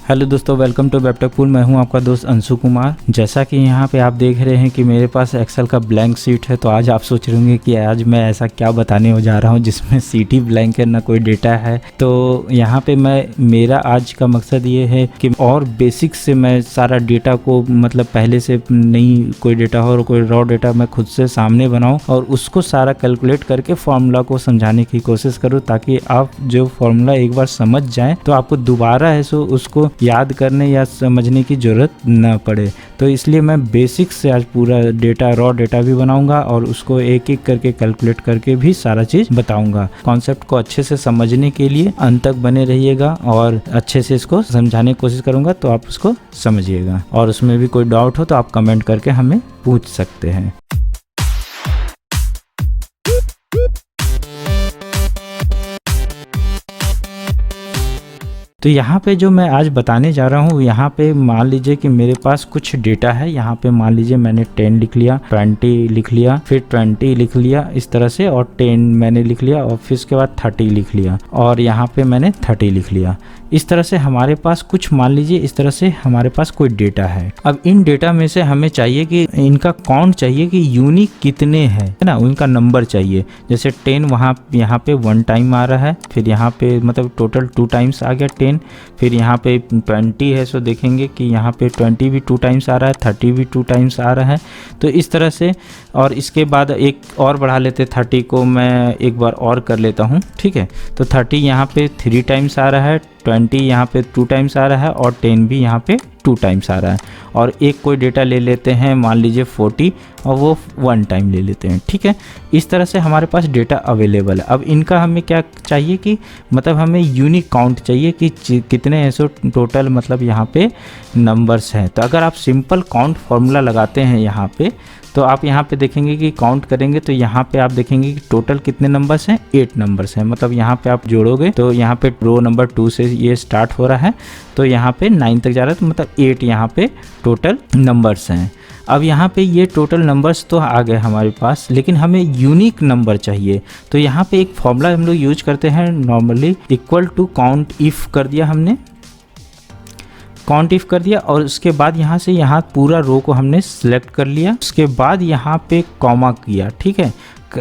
Hello दोस्तों, welcome to वेबटेक pool. मैं हूं आपका दोस्त अंशु कुमार। जैसा कि यहां पे आप देख रहे हैं कि मेरे पास एक्सेल का ब्लैंक शीट है, तो आज आप सोच रहे होंगे कि आज मैं ऐसा क्या बताने हो जा रहा हूं जिसमें शीट ही ब्लैंक है, ना कोई डेटा है। तो यहां पे मेरा आज का मकसद ये है कि और बेसिक से मैं सारा डेटा को मतलब पहले से नहीं कोई डेटा हो और कोई रॉ डेटा मैं खुद से सामने बनाऊँ और उसको सारा कैलकुलेट करके फार्मूला को समझाने की कोशिश करूँ, ताकि आप जो फार्मूला एक बार समझ जाएँ तो आपको दोबारा है सो उसको याद करने या समझने की ज़रूरत ना पड़े। तो इसलिए मैं बेसिक से आज पूरा डेटा, रॉ डेटा भी बनाऊंगा और उसको एक एक करके कैलकुलेट करके भी सारा चीज़ बताऊंगा। कॉन्सेप्ट को अच्छे से समझने के लिए अंत तक बने रहिएगा और अच्छे से इसको समझाने की कोशिश करूंगा, तो आप उसको समझिएगा। और उसमें भी कोई डाउट हो तो आप कमेंट करके हमें पूछ सकते हैं। तो यहाँ पे जो मैं आज बताने जा रहा हूँ, यहाँ पे मान लीजिए कि मेरे पास कुछ डेटा है। यहाँ पे मान लीजिए मैंने 10 लिख लिया, 20 लिख लिया, फिर 20 लिख लिया इस तरह से, और 10 मैंने लिख लिया, और फिर उसके बाद 30 लिख लिया, और यहाँ पे मैंने 30 लिख लिया। इस तरह से हमारे पास कुछ, मान लीजिए इस तरह से हमारे पास कोई डेटा है। अब इन डेटा में से हमें चाहिए कि इनका काउंट चाहिए कि यूनिक कितने हैं, है ना, उनका नंबर चाहिए। जैसे 10 यहाँ पे 1 टाइम आ रहा है, फिर यहाँ पे मतलब टोटल 2 टाइम्स आ गया 10। फिर यहाँ पे 20 है, सो देखेंगे कि यहाँ पे 20 भी 2 टाइम्स आ रहा है, 30 भी 2 टाइम्स आ रहा है। तो इस तरह से, और इसके बाद एक और बढ़ा लेते, 30 को मैं एक बार और कर लेता हूँ, ठीक है। तो 30 यहाँ पे 3 टाइम्स आ रहा है, 20 यहाँ पे 2 टाइम्स आ रहा है, और 10 भी यहाँ पे 2 टाइम्स आ रहा है। और एक कोई डेटा ले लेते हैं, मान लीजिए 40, और वो 1 टाइम ले लेते हैं, ठीक है। इस तरह से हमारे पास डेटा अवेलेबल है। अब इनका हमें क्या चाहिए कि मतलब हमें यूनिक काउंट चाहिए कि कितने ऐसे टोटल मतलब यहाँ पे नंबर्स हैं। तो अगर आप सिंपल काउंट फार्मूला लगाते हैं यहाँ पे, तो आप यहाँ पे देखेंगे कि काउंट करेंगे तो यहाँ पे आप देखेंगे कि टोटल कितने नंबर्स हैं, 8 नंबर्स हैं। मतलब यहाँ पे आप जोड़ोगे तो यहाँ पे रो नंबर 2 से ये स्टार्ट हो रहा है, तो यहाँ पे 9 तक जा रहा है, तो मतलब 8 यहाँ पे टोटल नंबर्स हैं। अब यहाँ पे ये टोटल नंबर्स तो आ गए हमारे पास, लेकिन हमें यूनिक नंबर चाहिए। तो यहाँ पे एक फॉर्मूला हम लोग यूज करते हैं normally, equal to count if कर दिया हमने, काउंट इफ कर दिया, और उसके बाद यहाँ से यहाँ पूरा रो को हमने सिलेक्ट कर लिया। उसके बाद यहाँ पे कॉमा किया, ठीक है।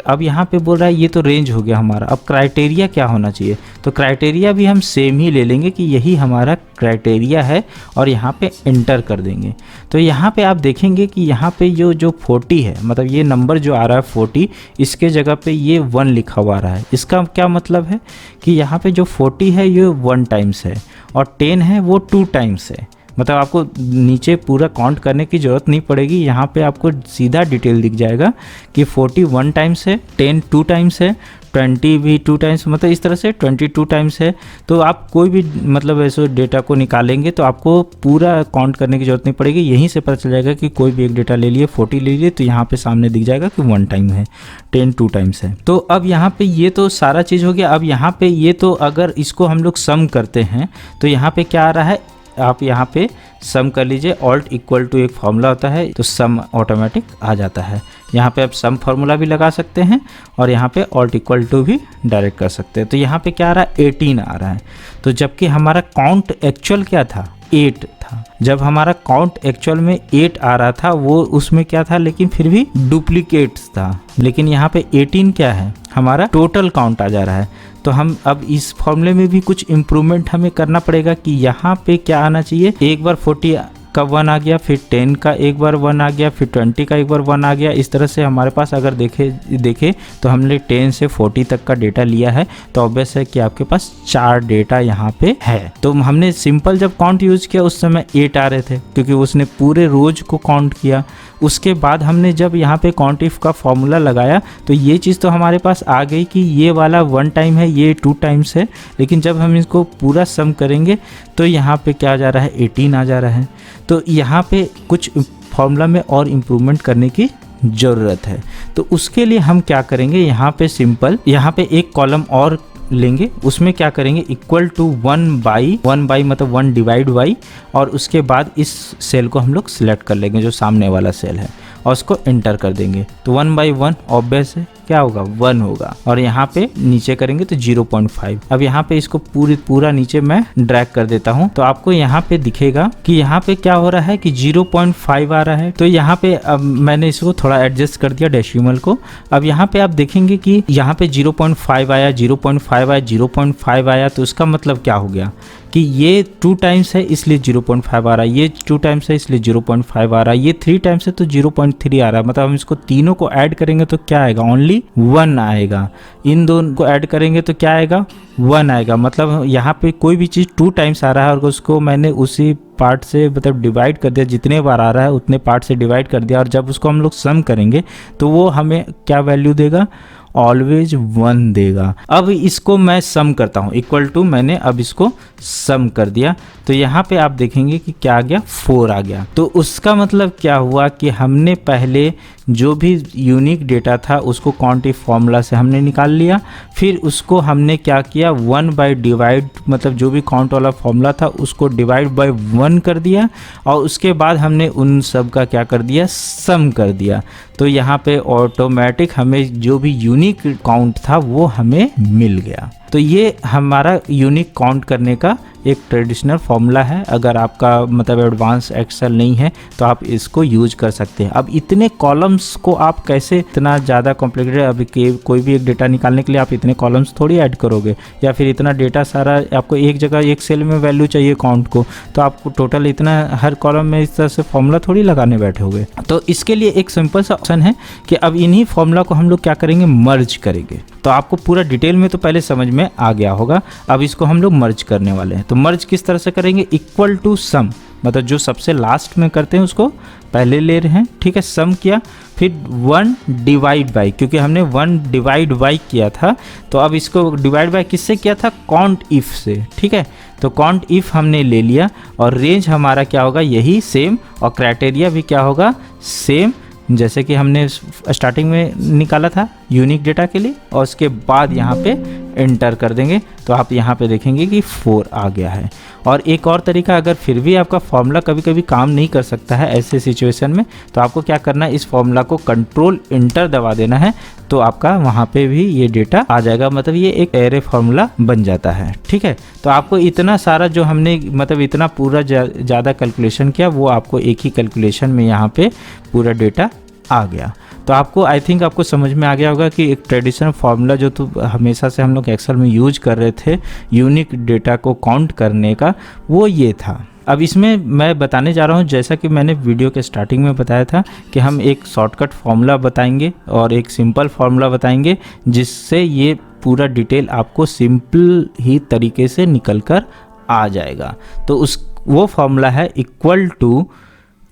अब यहाँ पे बोल रहा है ये तो रेंज हो गया हमारा। अब क्राइटेरिया क्या होना चाहिए, तो क्राइटेरिया भी हम सेम ही ले लेंगे कि यही हमारा क्राइटेरिया है, और यहाँ पे एंटर कर देंगे। तो यहाँ पे आप देखेंगे कि यहाँ पे जो 40 है, मतलब ये नंबर जो आ रहा है 40, इसके जगह पे ये 1 लिखा हुआ आ रहा है। इसका क्या मतलब है कि यहाँ पे जो 40 है ये 1 टाइम्स है, और 10 है वो 2 टाइम्स है। मतलब आपको नीचे पूरा काउंट करने की ज़रूरत नहीं पड़ेगी, यहाँ पे आपको सीधा डिटेल दिख जाएगा कि 40 1 टाइम्स है, 10 2 टाइम्स है, 20 भी 2 टाइम्स, मतलब इस तरह से 22 टाइम्स है। तो आप कोई भी मतलब ऐसे डेटा को निकालेंगे तो आपको पूरा काउंट करने की ज़रूरत नहीं पड़ेगी। यहीं से पता चल जाएगा कि कोई भी एक डेटा ले लिए, 40 ले लिए, तो यहाँ पे सामने दिख जाएगा कि 1 टाइम है, 10 2 टाइम्स है। तो अब यहाँ पे ये तो सारा चीज़ हो गया। अब यहाँ पे ये तो अगर इसको हम लोग सम करते हैं तो यहाँ पे क्या आ रहा है, आप यहाँ पे सम कर लीजिए। ऑल्ट इक्वल टू एक फार्मूला होता है, तो सम ऑटोमेटिक आ जाता है। यहाँ पे आप सम फार्मूला भी लगा सकते हैं, और यहाँ पे ऑल्ट इक्वल टू भी डायरेक्ट कर सकते हैं। तो यहाँ पे क्या आ रहा है, 18 आ रहा है। तो जबकि हमारा काउंट एक्चुअल क्या था, 8 था। जब हमारा काउंट एक्चुअल में 8 आ रहा था, वो उसमें क्या था, लेकिन फिर भी डुप्लीकेट्स था। लेकिन यहाँ पे 18 क्या है, हमारा टोटल काउंट आ जा रहा है। तो हम अब इस फॉर्मूले में भी कुछ इम्प्रूवमेंट हमें करना पड़ेगा कि यहाँ पे क्या आना चाहिए। एक बार 40 का 1 आ गया, फिर 10 का एक बार 1 आ गया, फिर 20 का एक बार 1 आ गया। इस तरह से हमारे पास अगर देखे तो हमने 10 से 40 तक का डेटा लिया है, तो ऑब्वियस है कि आपके पास 4 डेटा यहाँ पे है। तो हमने सिंपल जब काउंट यूज किया उस समय 8 आ रहे थे, क्योंकि उसने पूरे रोज को काउंट किया। उसके बाद हमने जब यहाँ पे काउंट इफ का फॉर्मूला लगाया तो ये चीज़ तो हमारे पास आ गई कि ये वाला 1 टाइम है, ये 2 टाइम्स है। लेकिन जब हम इसको पूरा सम करेंगे तो यहाँ पे क्या आ जा रहा है, 18 आ जा रहा है। तो यहाँ पे कुछ फॉर्मूला में और इम्प्रूवमेंट करने की ज़रूरत है। तो उसके लिए हम क्या करेंगे, यहाँ पे सिंपल यहाँ पे एक कॉलम और लेंगे, उसमें क्या करेंगे, इक्वल टू 1 बाई मतलब 1 डिवाइड बाई, और उसके बाद इस सेल को हम लोग सिलेक्ट कर लेंगे जो सामने वाला सेल है, और उसको एंटर कर देंगे। तो 1 बाई 1 ऑब्वियस है क्या होगा 1 होगा, और यहाँ पे नीचे करेंगे तो 0.5। अब यहाँ पे इसको पूरा नीचे मैं ड्रैग कर देता हूँ, तो आपको यहाँ पे दिखेगा कि यहाँ पे क्या हो रहा है कि 0.5 आ रहा है। तो यहाँ पे अब मैंने इसको थोड़ा एडजस्ट कर दिया डेसिमल को। अब यहाँ पे आप देखेंगे कि यहाँ पे 0.5 आया, 0.5 आया, 0.5 आया, तो इसका मतलब क्या हो गया कि ये 2 टाइम्स है इसलिए 0.5 आ रहा है, ये 2 टाइम्स है इसलिए 0.5 आ रहा है, ये 3 टाइम्स है तो 0.3 आ रहा है। मतलब हम इसको तीनों को ऐड करेंगे तो क्या आएगा, ओनली 1 आएगा। इन दोनों को ऐड करेंगे तो क्या आएगा, 1 आएगा। मतलब यहाँ पे कोई भी चीज़ 2 टाइम्स आ रहा है और उसको मैंने उसी पार्ट से मतलब डिवाइड कर दिया, जितने बार आ रहा है उतने पार्ट से डिवाइड कर दिया, और जब उसको हम लोग सम करेंगे तो वो हमें क्या वैल्यू देगा, ऑलवेज 1 देगा। अब इसको मैं सम करता हूँ, इक्वल टू मैंने अब इसको सम कर दिया, तो यहाँ पे आप देखेंगे कि क्या आ गया, 4 आ गया। तो उसका मतलब क्या हुआ कि हमने पहले जो भी यूनिक डेटा था उसको क्वांटिटी फॉर्मूला से हमने निकाल लिया, फिर उसको हमने क्या किया 1 बाई डिवाइड, मतलब जो भी काउंट वाला फॉर्मूला था उसको डिवाइड बाय 1 कर दिया, और उसके बाद हमने उन सब का क्या कर दिया, सम कर दिया। तो यहाँ पे ऑटोमेटिक हमें जो भी यूनिक काउंट था वो हमें मिल गया। तो ये हमारा यूनिक काउंट करने का एक ट्रेडिशनल फॉर्मूला है। अगर आपका मतलब एडवांस एक्सेल नहीं है तो आप इसको यूज कर सकते हैं। अब इतने कॉलम्स को आप कैसे, इतना ज़्यादा कॉम्प्लिकेटेड, अभी कोई भी एक डेटा निकालने के लिए आप इतने कॉलम्स थोड़ी ऐड करोगे, या फिर इतना डेटा सारा आपको एक जगह एक सेल में वैल्यू चाहिए काउंट को, तो आपको टोटल इतना हर कॉलम में इस तरह से फॉर्मूला थोड़ी लगाने बैठे होगे। तो इसके लिए एक सिंपल सा ऑप्शन है कि अब इन्हीं फॉर्मूला को हम लोग क्या करेंगे, मर्ज करेंगे। तो आपको पूरा डिटेल में तो पहले समझ में आ गया होगा, अब इसको हम लोग मर्ज करने वाले हैं। तो मर्ज किस तरह से करेंगे, इक्वल टू सम, मतलब जो सबसे लास्ट में करते हैं उसको पहले ले रहे हैं, ठीक है, सम किया, फिर 1 डिवाइड बाई, क्योंकि हमने 1 डिवाइड बाई किया था, तो अब इसको डिवाइड बाई किससे किया था, काउंट इफ से, ठीक है। तो काउंट इफ हमने ले लिया, और रेंज हमारा क्या होगा, यही सेम, और क्राइटेरिया भी क्या होगा, सेम, जैसे कि हमने स्टार्टिंग में निकाला था यूनिक डेटा के लिए, और उसके बाद यहाँ पे एंटर कर देंगे तो आप यहाँ पे देखेंगे कि 4 आ गया है। और एक और तरीका, अगर फिर भी आपका फॉर्मूला कभी कभी काम नहीं कर सकता है ऐसे सिचुएशन में, तो आपको क्या करना है, इस फॉर्मूला को कंट्रोल इंटर दबा देना है, तो आपका वहाँ पे भी ये डेटा आ जाएगा, मतलब ये एक एरे फॉर्मूला बन जाता है, ठीक है। तो आपको इतना सारा जो हमने मतलब इतना पूरा ज़्यादा कैलकुलेशन किया, वो आपको एक ही कैलकुलेशन में यहाँ पे पूरा डेटा आ गया। तो आपको आई थिंक आपको समझ में आ गया होगा कि एक ट्रेडिशनल फार्मूला जो तो हमेशा से हम लोग एक्सेल में यूज कर रहे थे यूनिक डेटा को काउंट करने का, वो ये था। अब इसमें मैं बताने जा रहा हूँ, जैसा कि मैंने वीडियो के स्टार्टिंग में बताया था कि हम एक शॉर्टकट फार्मूला बताएंगे और एक सिंपल फार्मूला बताएंगे, जिससे ये पूरा डिटेल आपको सिंपल ही तरीके से निकल कर आ जाएगा। तो वो फार्मूला है इक्वल टू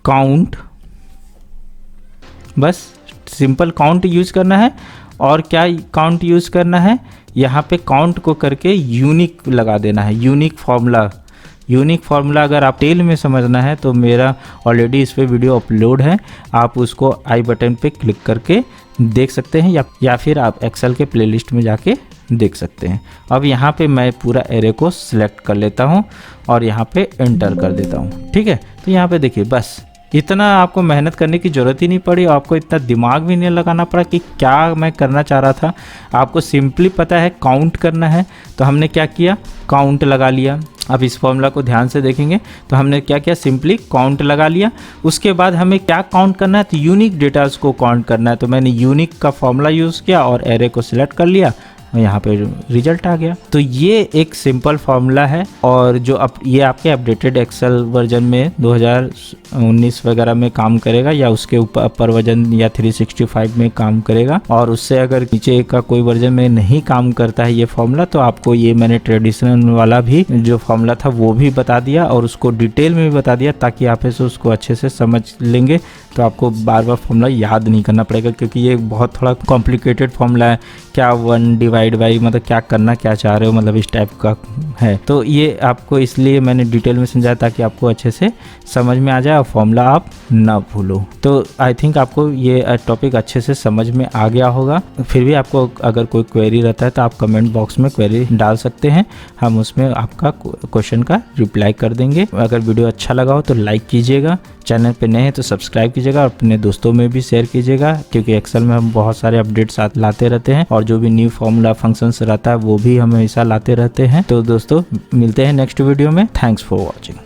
काउंट, बस सिंपल काउंट यूज़ करना है। और क्या काउंट यूज़ करना है, यहाँ पे काउंट को करके यूनिक लगा देना है, यूनिक फार्मूला। अगर आप डिटेल में समझना है तो मेरा ऑलरेडी इस पे वीडियो अपलोड है, आप उसको आई बटन पे क्लिक करके देख सकते हैं, या फिर आप एक्सेल के प्लेलिस्ट में जाके देख सकते हैं। अब यहाँ पे मैं पूरा एरे को सिलेक्ट कर लेता हूँ और यहाँ पे एंटर कर देता हूँ, ठीक है। तो यहाँ पे देखिए, बस इतना आपको मेहनत करने की ज़रूरत ही नहीं पड़ी, आपको इतना दिमाग भी नहीं लगाना पड़ा कि क्या मैं करना चाह रहा था। आपको सिंपली पता है काउंट करना है, तो हमने क्या किया, काउंट लगा लिया। अब इस फॉर्मूला को ध्यान से देखेंगे तो हमने क्या किया, सिंपली काउंट लगा लिया। उसके बाद हमें क्या काउंट करना है, तो यूनिक डेटास को काउंट करना है। तो मैंने यूनिक का फॉर्मूला यूज़ किया और एरे को सिलेक्ट कर लिया, यहाँ पे रिजल्ट आ गया। तो ये एक सिंपल फार्मूला है, और जो ये आपके अपडेटेड एक्सेल वर्जन में 2019 वगैरह में काम करेगा, या उसके ऊपर अपर वर्जन या 365 में काम करेगा। और उससे अगर नीचे का कोई वर्जन में नहीं काम करता है ये फार्मूला, तो आपको ये मैंने ट्रेडिशनल वाला भी जो फार्मूला था वो भी बता दिया, और उसको डिटेल में भी बता दिया, ताकि आप इसे उसको अच्छे से समझ लेंगे। तो आपको बार बार फार्मूला याद नहीं करना पड़ेगा, क्योंकि ये बहुत थोड़ा कॉम्प्लिकेटेड फार्मूला है। क्या 1 डिवाइड डिवाइड बाई मतलब क्या करना क्या चाह रहे हो, मतलब इस टाइप का है। तो ये आपको इसलिए मैंने डिटेल में समझाया ताकि आपको अच्छे से समझ में आ जाए और फॉर्मूला आप ना भूलो। तो आई थिंक आपको ये टॉपिक अच्छे से समझ में आ गया होगा। फिर भी आपको अगर कोई क्वेरी रहता है तो आप कमेंट बॉक्स में क्वेरी डाल सकते हैं, हम उसमें आपका क्वेश्चन का रिप्लाई कर देंगे। अगर वीडियो अच्छा लगा हो तो लाइक कीजिएगा, चैनल पे नए हैं तो सब्सक्राइब कीजिएगा और अपने दोस्तों में भी शेयर कीजिएगा, क्योंकि एक्सेल में हम बहुत सारे अपडेट्स लाते रहते हैं और जो भी न्यू फॉर्मूला फंक्शंस रहता है वो भी हम हमेशा लाते रहते हैं। तो दोस्तों मिलते हैं नेक्स्ट वीडियो में। Thanks for watching.